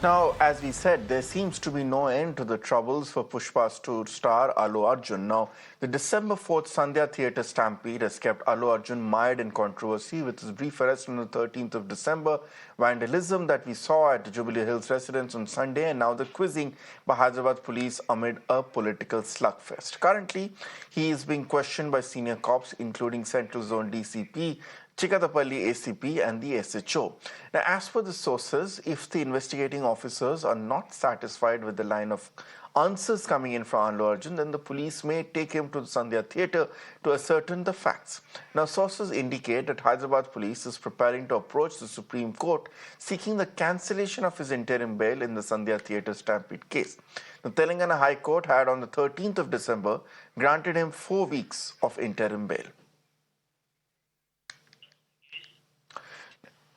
Now, as we said, there seems to be no end to the troubles for Pushpa's star Allu Arjun. Now, the December 4th Sandhya Theatre Stampede has kept Allu Arjun mired in controversy with his brief arrest on the 13th of December, vandalism that we saw at Jubilee Hills residence on Sunday, and now the quizzing by Hyderabad Police amid a political slugfest. Currently, he is being questioned by senior cops, including Central Zone DCP, Chikkadpalli ACP and the SHO. Now, as per the sources, if the investigating officers are not satisfied with the line of answers coming in from Allu Arjun, then the police may take him to the Sandhya Theatre to ascertain the facts. Now, sources indicate that Hyderabad Police is preparing to approach the Supreme Court seeking the cancellation of his interim bail in the Sandhya Theatre Stampede case. The Telangana High Court had on the 13th of December granted him 4 weeks of interim bail.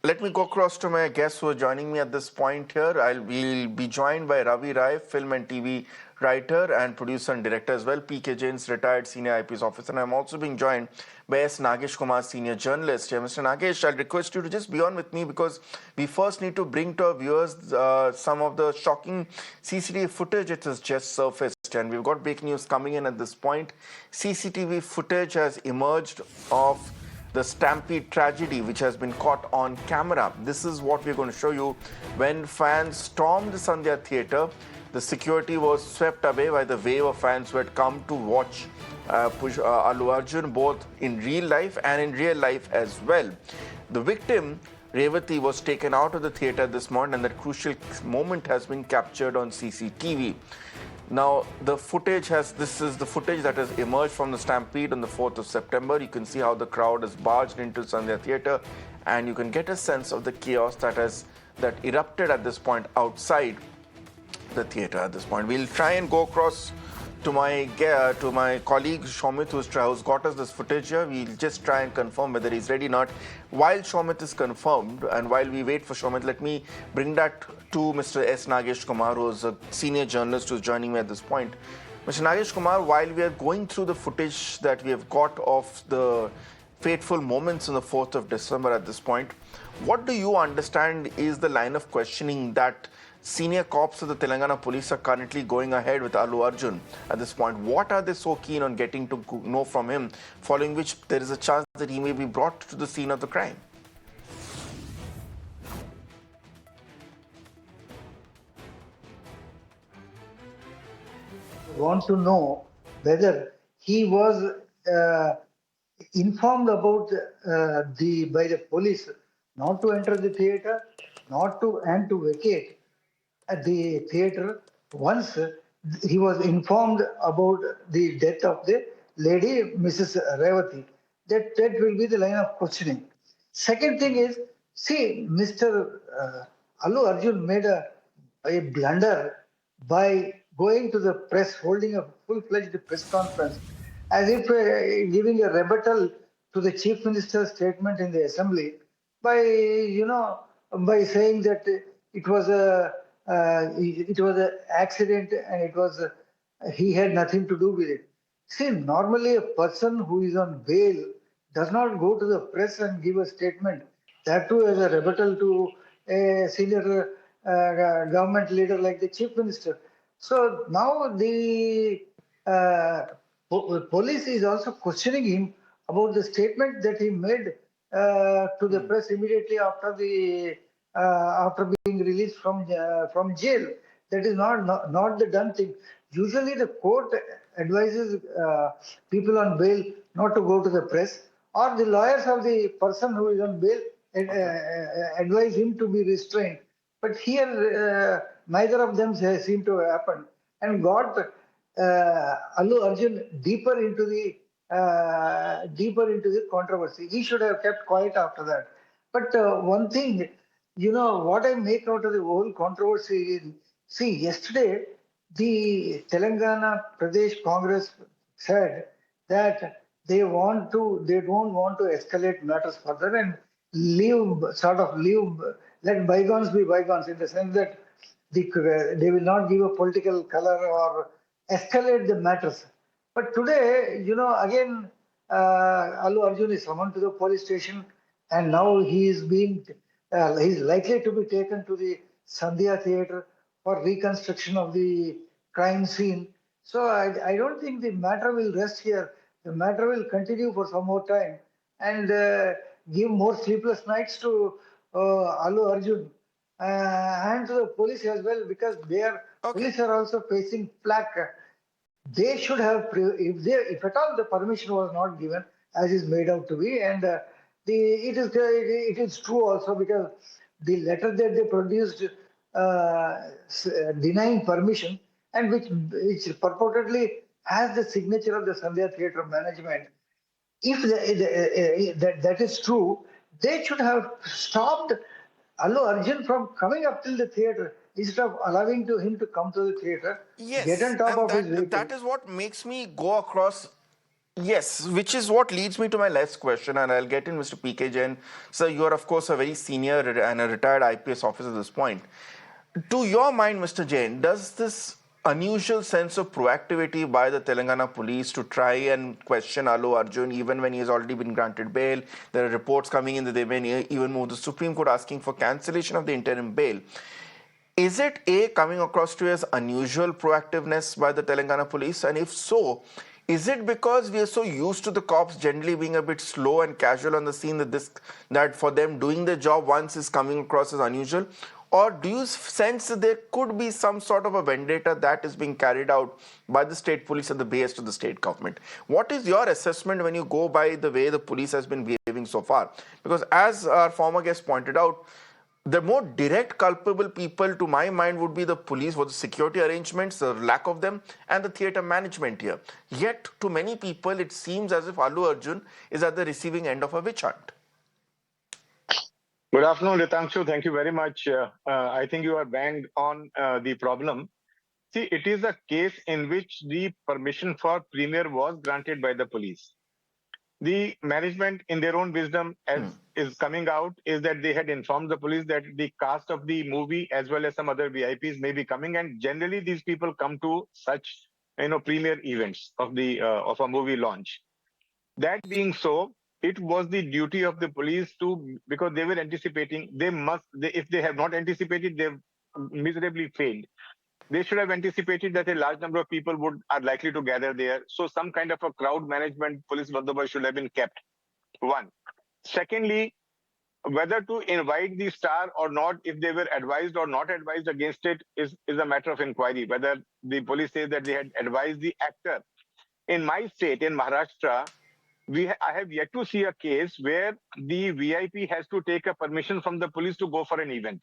Let me go across to my guests who are joining me at this point here. We'll be joined by Ravi Rai, film and TV writer and producer and director as well. PK Jain's retired senior IPS officer. And I'm also being joined by S. Nagesh Kumar, senior journalist. Mr. Nagesh, I'll request you to just be on with me because we first need to bring to our viewers some of the shocking CCTV footage that has just surfaced. And we've got breaking news coming in at this point. CCTV footage has emerged of the Stampede tragedy, which has been caught on camera. This is what we're going to show you. When fans stormed the Sandhya Theatre, the security was swept away by the wave of fans who had come to watch Allu Arjun, both in real life and in real life as well. The victim, Revati, was taken out of the theatre this morning, and that crucial moment has been captured on CCTV. Now, this is the footage that has emerged from the Stampede on the 4th of September. You can see how the crowd has barged into Sandhya Theatre, and you can get a sense of the chaos that erupted at this point outside the theatre at this point. We'll try and go across to my colleague Shomit, who's got us this footage here. We'll just try and confirm whether he's ready or not. While Shomit is confirmed, and while we wait for Shomit, let me bring that to Mr. S. Nagesh Kumar, who's a senior journalist who's joining me at this point. Mr. Nagesh Kumar, while we are going through the footage that we have got of the fateful moments on the 4th of December at this point, what do you understand is the line of questioning that senior cops of the Telangana Police are currently going ahead with Allu Arjun at this point? What are they so keen on getting to know from him, following which there is a chance that he may be brought to the scene of the crime? Want to know whether he was informed about by the police not to enter the theatre, and to vacate at the theatre once he was informed about the death of the lady, Mrs. Revati. That will be the line of questioning. Second thing is, see, Mr. Allu Arjun made a blunder by going to the press, holding a full-fledged press conference, as if giving a rebuttal to the Chief Minister's statement in the Assembly by saying that it was an accident and he had nothing to do with it. See, normally a person who is on bail does not go to the press and give a statement, that too as a rebuttal to a senior government leader like the Chief Minister. So now the police is also questioning him about the statement that he made to the press immediately after being released from jail. That is not the done thing. Usually the court advises people on bail not to go to the press, or the lawyers of the person who is on bail advise him to be restrained. But here neither of them seem to have happened, and got Allu Arjun deeper into the controversy. He should have kept quiet after that. But one thing, what I make out of the whole controversy is, see, yesterday the Telangana Pradesh Congress said that they don't want to escalate matters further and let bygones be bygones, in the sense that they will not give a political color or escalate the matters. But today, again, Allu Arjun is summoned to the police station, and now he's likely to be taken to the Sandhya Theatre for reconstruction of the crime scene. So I don't think the matter will rest here. The matter will continue for some more time and give more sleepless nights to Allu Arjun and to the police as well, because their Okay. police are also facing flack. They should have, if at all the permission was not given as is made out to be, and it is true also, because the letter that they produced denying permission, and which purportedly has the signature of the Sandhya Theatre management, if that is true, they should have stopped Allu Arjun from coming up till the theatre instead of allowing him to come to the theatre, get on Yes, top and of his that vehicle. is what makes me go across. Yes, which is what leads me to my last question, and I'll get in, Mr. PK Jain. So you are, of course, a very senior and a retired IPS officer at this point. To your mind, Mr. Jain, does this unusual sense of proactivity by the Telangana police to try and question Allu Arjun even when he has already been granted bail? There are reports coming in that they may even move the Supreme Court asking for cancellation of the interim bail. Is it A, coming across to you as unusual proactiveness by the Telangana police? And if so, is it because we are so used to the cops generally being a bit slow and casual on the scene that for them doing the job once is coming across as unusual? Or do you sense that there could be some sort of a vendetta that is being carried out by the state police at the behest of the state government? What is your assessment when you go by the way the police has been behaving so far? Because as our former guest pointed out, the more direct culpable people, to my mind, would be the police for the security arrangements, the lack of them, and the theatre management here. Yet, to many people, it seems as if Allu Arjun is at the receiving end of a witch hunt. Good afternoon, Ritangshu. Thank you very much. I think you are banged on the problem. See, it is a case in which the permission for premiere was granted by the police. The management, in their own wisdom, as is coming out, is that they had informed the police that the cast of the movie as well as some other VIPs may be coming, and generally these people come to such premiere events of a movie launch. That being so, it was the duty of the police to, because they were anticipating, if they have not anticipated, they've miserably failed. They should have anticipated that a large number of people are likely to gather there. So some kind of a crowd management police bandobast should have been kept. One. Secondly, whether to invite the star or not, if they were advised or not advised against it, is a matter of inquiry. Whether the police says that they had advised the actor. In my state, in Maharashtra, I have yet to see a case where the VIP has to take a permission from the police to go for an event.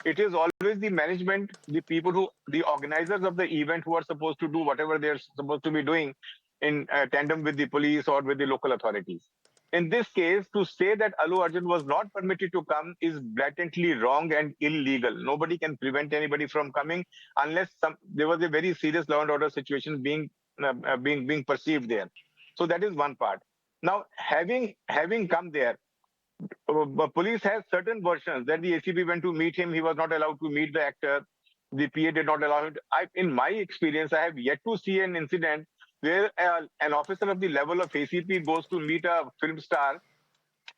It is always the management, the organizers of the event who are supposed to do whatever they're supposed to be doing in tandem with the police or with the local authorities. In this case, to say that Allu Arjun was not permitted to come is blatantly wrong and illegal. Nobody can prevent anybody from coming unless there was a very serious law and order situation being perceived there. So that is one part. Now, having come there, police has certain versions that the ACP went to meet him. He was not allowed to meet the actor. The PA did not allow him. In my experience, I have yet to see an incident where an officer of the level of ACP goes to meet a film star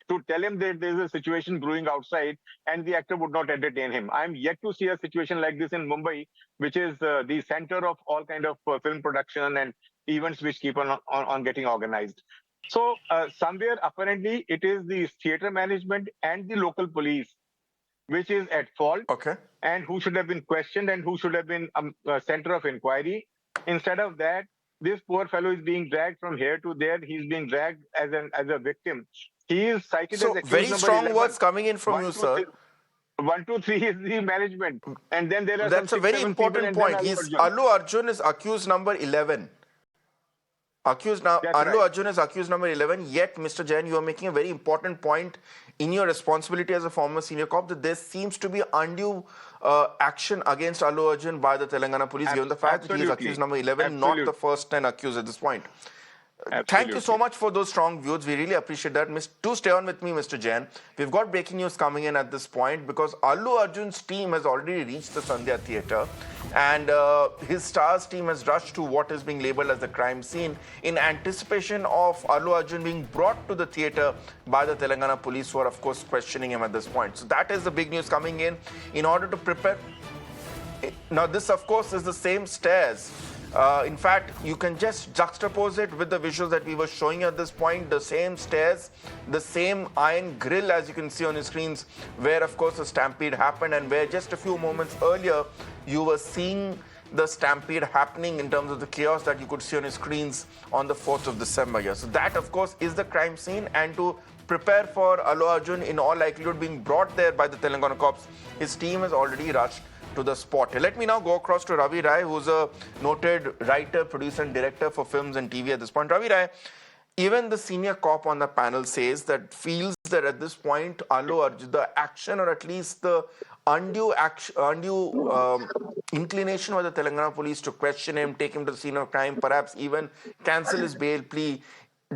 to tell him that there is a situation brewing outside and the actor would not entertain him. I'm yet to see a situation like this in Mumbai, which is the center of all kind of film production and events which keep on getting organized. So somewhere apparently it is the theatre management and the local police which is at fault, Okay. and who should have been questioned and who should have been a center of inquiry. Instead of that, this poor fellow is being dragged from here to there. He's being dragged as a victim. He is cited as So, accused very number strong 11. words coming in from One, you, two, sir. three, 1, 2, 3 is the management, and then there are some That's a six, very seven people, important and then point. Allu He's Arjun. Allu Arjun is accused number 11. That's Allu right. Arjun is accused number 11. Yet, Mr. Jain, you are making a very important point in your responsibility as a former senior cop that there seems to be undue action against Allu Arjun by the Telangana police, given the fact that he is accused Absolutely. number 11, not the Absolutely. first 10 accused at this point. Thank you so Absolutely. much for those strong views. We really appreciate that. Do stay on with me, Mr. Jain. We've got breaking news coming in at this point because Allu Arjun's team has already reached the Sandhya Theatre, and his stars team has rushed to what is being labelled as the crime scene in anticipation of Allu Arjun being brought to the theatre by the Telangana Police, who are, of course, questioning him at this point. So that is the big news coming in order to prepare. Now, this, of course, is the same stairs. In fact, you can just juxtapose it with the visuals that we were showing you at this point. The same stairs, the same iron grill, as you can see on your screens, where, of course, the stampede happened, and where just a few moments earlier, you were seeing the stampede happening in terms of the chaos that you could see on your screens on the 4th of December here. So that, of course, is the crime scene. And to prepare for Allu Arjun, in all likelihood, being brought there by the Telangana cops, his team has already rushed to the spot. Let me now go across to Ravi Rai, who's a noted writer, producer, and director for films and TV at this point. Ravi Rai, even the senior cop on the panel says that feels that at this point, Allu Arjun, the action, or at least the undue inclination by the Telangana police to question him, take him to the scene of crime, perhaps even cancel his bail plea,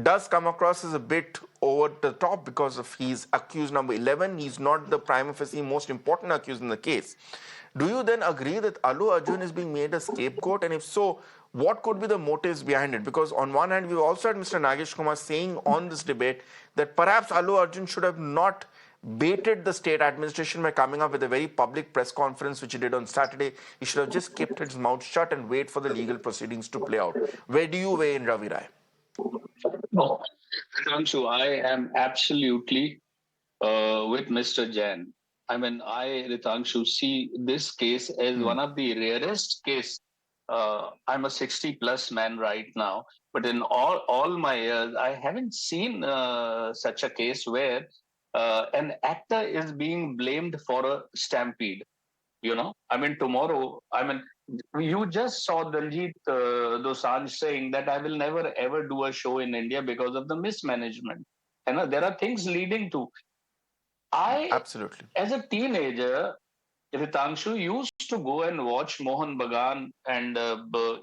does come across as a bit over the top because of he's accused number 11. He's not the prima facie most important accused in the case. Do you then agree that Allu Arjun is being made a scapegoat? And if so, what could be the motives behind it? Because on one hand, we've also had Mr. Nagesh Kumar saying on this debate that perhaps Allu Arjun should have not baited the state administration by coming up with a very public press conference, which he did on Saturday. He should have just kept his mouth shut and wait for the legal proceedings to play out. Where do you weigh in, Ravi Rai? No, Ritangshu, I am absolutely with Mr. Jain. I mean, Ritangshu, see this case as one of the rarest case. I'm a 60-plus man right now, but in all my years, I haven't seen such a case where an actor is being blamed for a stampede. I mean, tomorrow, you just saw Daljit Dosanjh saying that I will never ever do a show in India because of the mismanagement. There are things leading to. Absolutely. As a teenager, Ritangshu used to go and watch Mohan Bagan and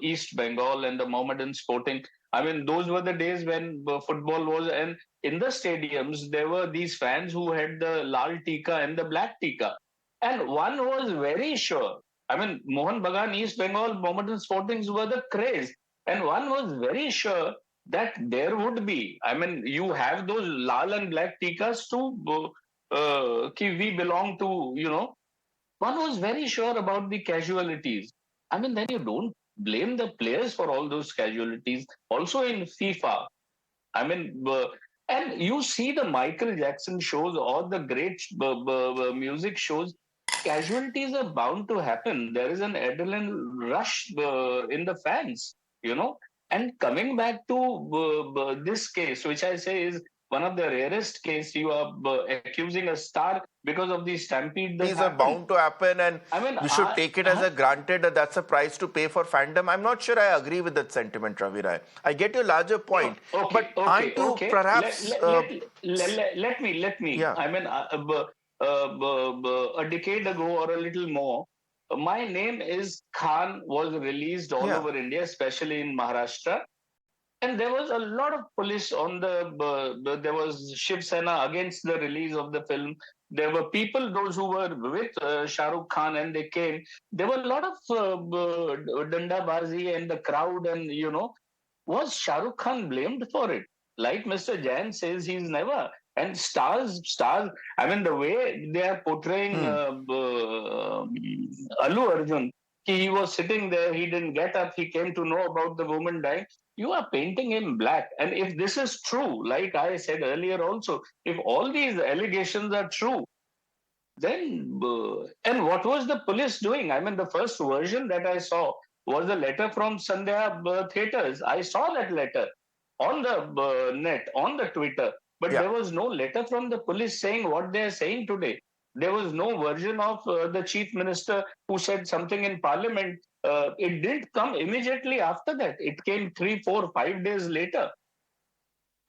East Bengal and the Mohammedan Sporting. I mean, those were the days when football was, and in the stadiums, there were these fans who had the Lal Tika and the Black Tika. And one was very sure. I mean, Mohan Bagan, East Bengal, Mohammedan Sportings were the craze. And one was very sure that there would be. I mean, you have those Lal and Black Tikas too. We belong to, one was very sure about the casualties. I mean, then you don't blame the players for all those casualties. Also in FIFA, I mean, and you see the Michael Jackson shows or the great music shows, casualties are bound to happen. There is an adrenaline rush in the fans. And coming back to this case, which I say is one of the rarest case, you are accusing a star because of the stampede that These are happened. bound to happen, and we should take it as a granted that that's a price to pay for fandom. I'm not sure I agree with that sentiment, Ravi Rai. I get your larger point, but aren't you perhaps... Let me. Yeah. I mean, a decade ago or a little more, my name is Khan was released all over India, especially in Maharashtra. And there was a lot of police on there was Shiv Sena against the release of the film. There were people, those who were with Shah Rukh Khan, and they came. There were a lot of dandabazi and the crowd, and was Shah Rukh Khan blamed for it? Like Mr. Jain says, he's never. And stars. I mean, the way they are portraying Allu Arjun, he was sitting there, he didn't get up, he came to know about the woman dying. You are painting him black. And if this is true, like I said earlier also, if all these allegations are true, then, and what was the police doing? I mean, the first version that I saw was a letter from Sandhya Theatres. I saw that letter on the net, on the Twitter, but there was no letter from the police saying what they are saying today. There was no version of the chief minister who said something in parliament. It didn't come immediately after that. It came 3, 4, 5 days later.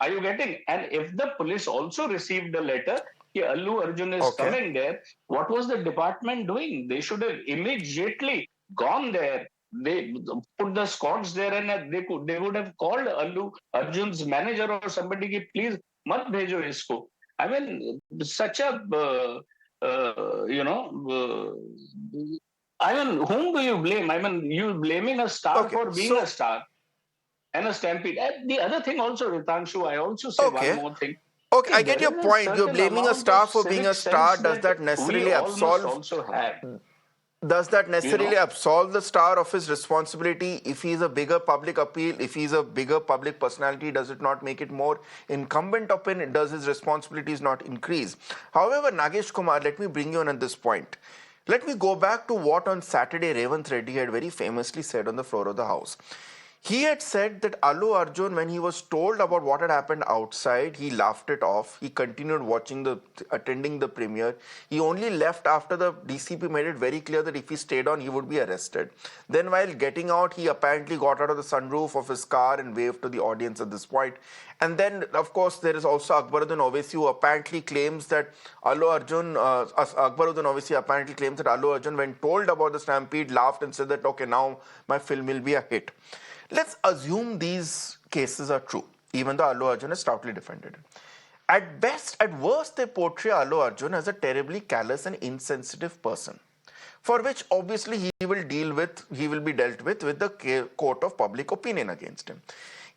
Are you getting? And if the police also received a letter, Allu Arjun is coming there, what was the department doing? They should have immediately gone there, they put the squads there, and they would have called Allu Arjun's manager or somebody ki, please mat bhejo isko. I mean, such a I mean, whom do you blame? I mean, you blaming a star Okay, for being a so star and a stampede. And the other thing also, Ritangshu, I also say one okay. more thing. Okay, I get There your is a point. You're certain blaming a amount of star for being civic a star. sense that we all must also have. Does that You necessarily know, absolve the star of his responsibility? If he's a bigger public appeal, if he's a bigger public personality, does it not make it more incumbent upon it? Does his responsibilities not increase? However, Nagesh Kumar, let me bring you on at this point. Let me go back to what on Saturday Revanth Reddy had very famously said on the floor of the House. He had said that Allu Arjun, when he was told about what had happened outside, he laughed it off. He continued attending the premiere. He only left after the DCP made it very clear that if he stayed on, he would be arrested. Then, while getting out, he apparently got out of the sunroof of his car and waved to the audience at this point. And then, of course, there is also Akbaruddin Owaisi, who apparently claims that Akbaruddin Owaisi apparently claims that Allu Arjun, when told about the stampede, laughed and said that, okay, now my film will be a hit. Let's assume these cases are true, even though Allu Arjun has stoutly defended it. At best, at worst, they portray Allu Arjun as a terribly callous and insensitive person, for which obviously he will be dealt with the court of public opinion against him.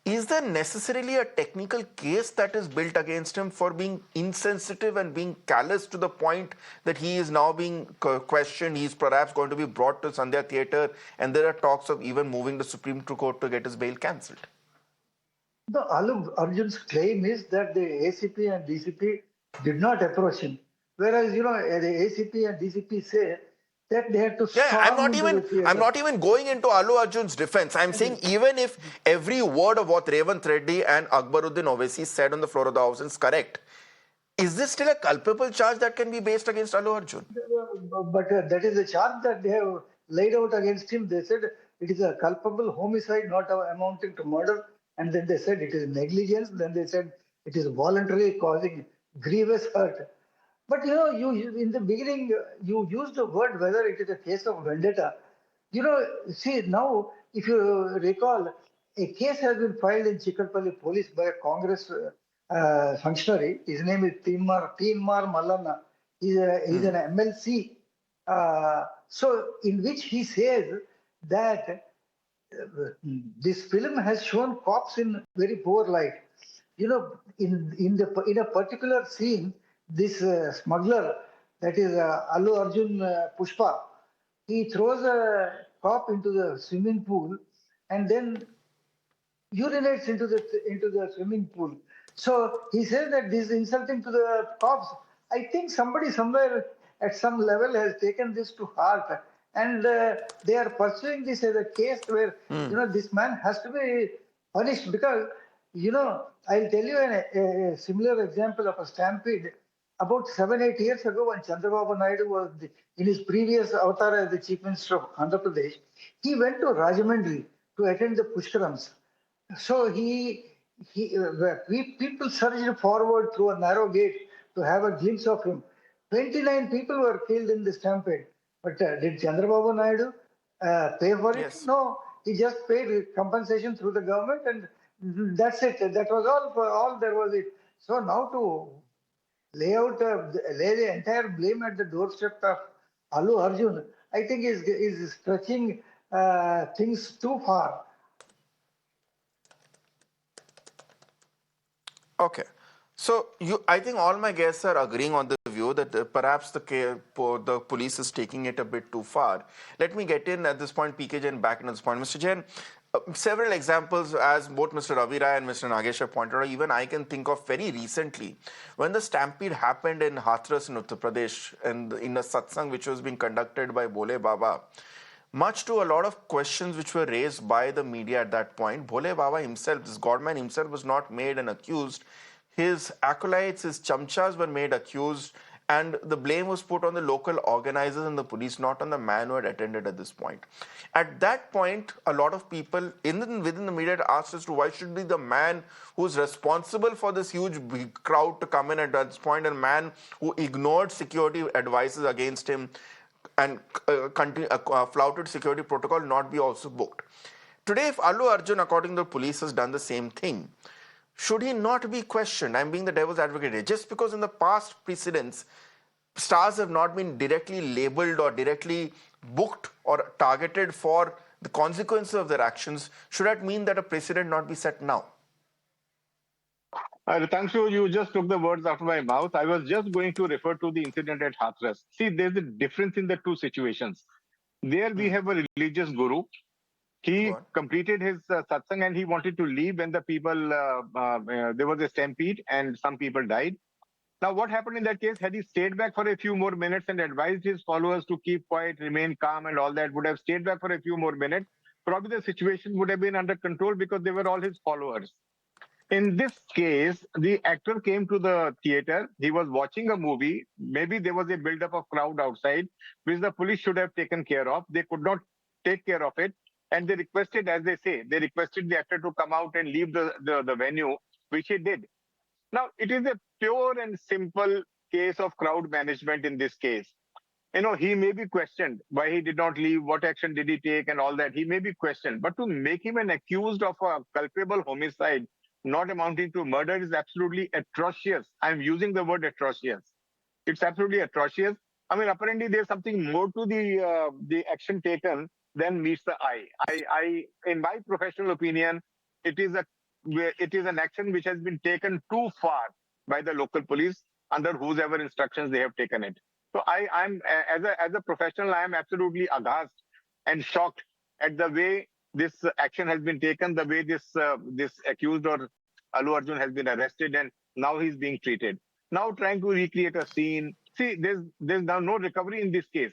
Is there necessarily a technical case that is built against him for being insensitive and being callous to the point that he is now being questioned? He is perhaps going to be brought to Sandhya Theatre, and there are talks of even moving to Supreme Court to get his bail cancelled. The Allu Arjun's claim is that the ACP and DCP did not approach him. Whereas, the ACP and DCP say that they had to Yeah, storm into the I'm theatre. not even going into Allu Arjun's defense. I'm saying even if every word of what Revanth Reddy and Akbaruddin Owaisi said on the floor of the House is correct, is this still a culpable charge that can be based against Allu Arjun? But that is the charge that they have laid out against him. They said it is a culpable homicide, not amounting to murder. And then they said it is negligence. Then they said it is voluntarily causing grievous hurt. But you in the beginning you used the word whether it is a case of vendetta. See now, if you recall, a case has been filed in Chikkadpalli Police by a Congress functionary. His name is Tinmar Mallanna. He's an MLC. So in which he says that this film has shown cops in very poor light. In a particular scene, this smuggler, that is Allu Arjun Pushpa, he throws a cop into the swimming pool and then urinates into the swimming pool. So he says that this is insulting to the cops. I think somebody somewhere at some level has taken this to heart, and they are pursuing this as a case where this man has to be punished because I'll tell you a similar example of a stampede. About 7-8 years ago, when Chandrababu Naidu was in his previous avatar as the Chief Minister of Andhra Pradesh, he went to Rajahmundry to attend the Pushkarams. So people surged forward through a narrow gate to have a glimpse of him. 29 people were killed in the stampede. But did Chandrababu Naidu pay for it? Yes. No, he just paid compensation through the government, and that's it. That was all there was it. So now to lay the entire blame at the doorstep of Allu Arjun, I think is stretching things too far. Okay. So I think all my guests are agreeing on the view that perhaps the police is taking it a bit too far. Let me get in at this point, PK Jain, back in at this point. Mr. Jain, several examples, as both Mr. Ravi Rai and Mr. Nagesh have pointed out, even I can think of very recently, when the stampede happened in Hathras in Uttar Pradesh, and in a satsang which was being conducted by Bole Baba. Much to a lot of questions which were raised by the media at that point, Bole Baba himself, this godman himself, was not made and accused. His acolytes, his chamchas were made accused, and the blame was put on the local organizers and the police, not on the man who had attended at this point. At that point, a lot of people within the media asked as to why should be the man who's responsible for this huge big crowd to come in at this point, and a man who ignored security advices against him and flouted security protocol not be also booked. Today, if Allu Arjun, according to the police, has done the same thing, should he not be questioned? I'm being the devil's advocate here. Just because in the past precedents, stars have not been directly labeled or directly booked or targeted for the consequences of their actions, should that mean that a precedent not be set now? Ritangshu, you just took the words out of my mouth. I was just going to refer to the incident at Hathras. See, there's a difference in the two situations. There we have a religious guru. He completed his satsang and he wanted to leave when the people, there was a stampede and some people died. Now, what happened in that case? Had he stayed back for a few more minutes and advised his followers to keep quiet, remain calm and all that, would have stayed back for a few more minutes, probably the situation would have been under control because they were all his followers. In this case, the actor came to the theater. He was watching a movie. Maybe there was a build-up of crowd outside, which the police should have taken care of. They could not take care of it. And they requested, as they say, they requested the actor to come out and leave the venue, which he did. Now, it is a pure and simple case of crowd management in this case. You know, he may be questioned why he did not leave, what action did he take and all that. He may be questioned. But to make him an accused of a culpable homicide, not amounting to murder, is absolutely atrocious. I'm using the word atrocious. It's absolutely atrocious. I mean, apparently there's something more to the action taken than meets the eye. I, in my professional opinion, it is an action which has been taken too far by the local police under whosever instructions they have taken it. So I'm as a professional, I am absolutely aghast and shocked at the way this action has been taken, the way this accused or Allu Arjun has been arrested and now he's being treated. Now trying to recreate a scene. See, there's now no recovery in this case.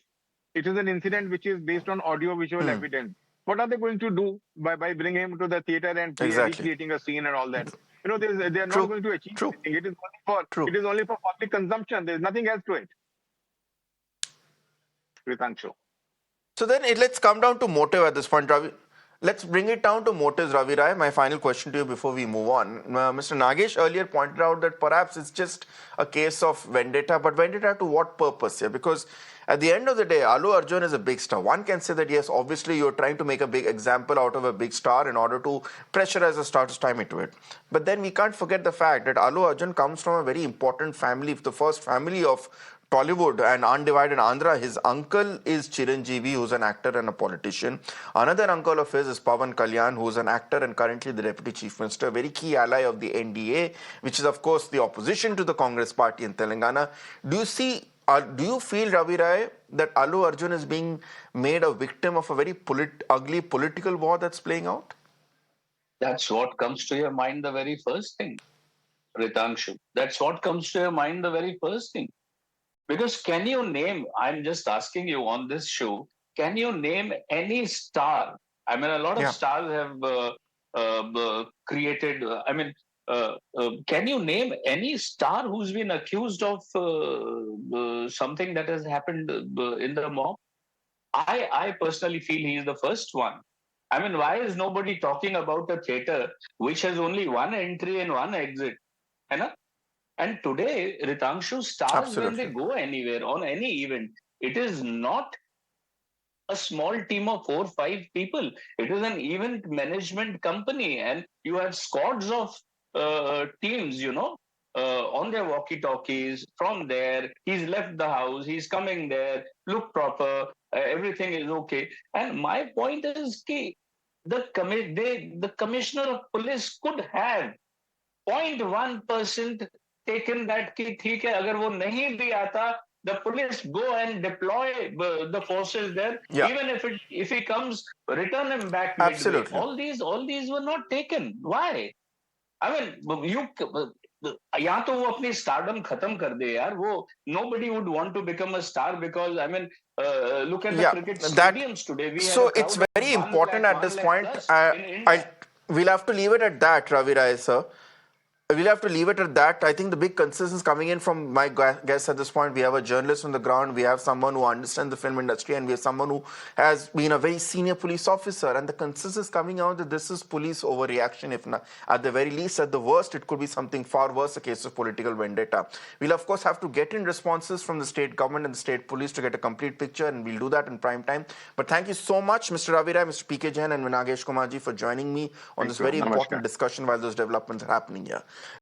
It is an incident which is based on audio-visual evidence. What are they going to do by bringing him to the theater and recreating a scene and all that? You know, they are not going to achieve anything. It is only for public consumption. There's nothing else to it. Ritangshu. So then let's come down to motive at this point, Ravi. Let's bring it down to motives, Ravi Rai. My final question to you before we move on. Mr. Nagesh earlier pointed out that perhaps it's just a case of vendetta, but vendetta to what purpose here? Because at the end of the day, Allu Arjun is a big star. One can say that, yes, obviously you're trying to make a big example out of a big star in order to pressurize the star to time into it. But then we can't forget the fact that Allu Arjun comes from a very important family, the first family of Tollywood and undivided Andhra. His uncle is Chiranjeevi, who's an actor and a politician. Another uncle of his is Pawan Kalyan, who's an actor and currently the Deputy Chief Minister, a very key ally of the NDA, which is, of course, the opposition to the Congress party in Telangana. Do you feel, Ravi Rai, that Allu Arjun is being made a victim of a very ugly political war that's playing out? That's what comes to your mind the very first thing, Ritangshu. That's what comes to your mind the very first thing. Because can you name, I'm just asking you on this show, can you name any star? I mean, a lot of stars have created, can you name any star who's been accused of something that has happened in the mob? I personally feel he is the first one. I mean, why is nobody talking about a theater which has only one entry and one exit? And today, Ritangshu, stars, when they go anywhere on any event, it is not a small team of 4 or 5 people. It is an event management company, and you have squads of teams, on their walkie-talkies. From there, he's left the house, he's coming there, look proper, everything is okay. And my point is, the commissioner of police could have 0.1% taken that ki theek hai, agar wo nahi bhi aata, the police go and deploy the forces there. Even if he comes, return him back midway. All these were not taken. Why? I mean, या तो वो अपनी stardom खत्म कर दे यार. वो nobody would want to become a star because I mean, look at the cricket stadiums today. We so it's very important at this point. We'll have to leave it at that, Ravi Rai, sir. We'll have to leave it at that. I think the big consensus coming in from my guests at this point, we have a journalist on the ground, we have someone who understands the film industry, and we have someone who has been a very senior police officer. And the consensus coming out that this is police overreaction, if not, at the very least, at the worst, it could be something far worse, a case of political vendetta. We'll, of course, have to get in responses from the state government and the state police to get a complete picture, and we'll do that in prime time. But thank you so much, Mr. Ravi Rai, Mr. P.K. Jain, and Nagesh Kumarji for joining me on this very important discussion while those developments are happening here.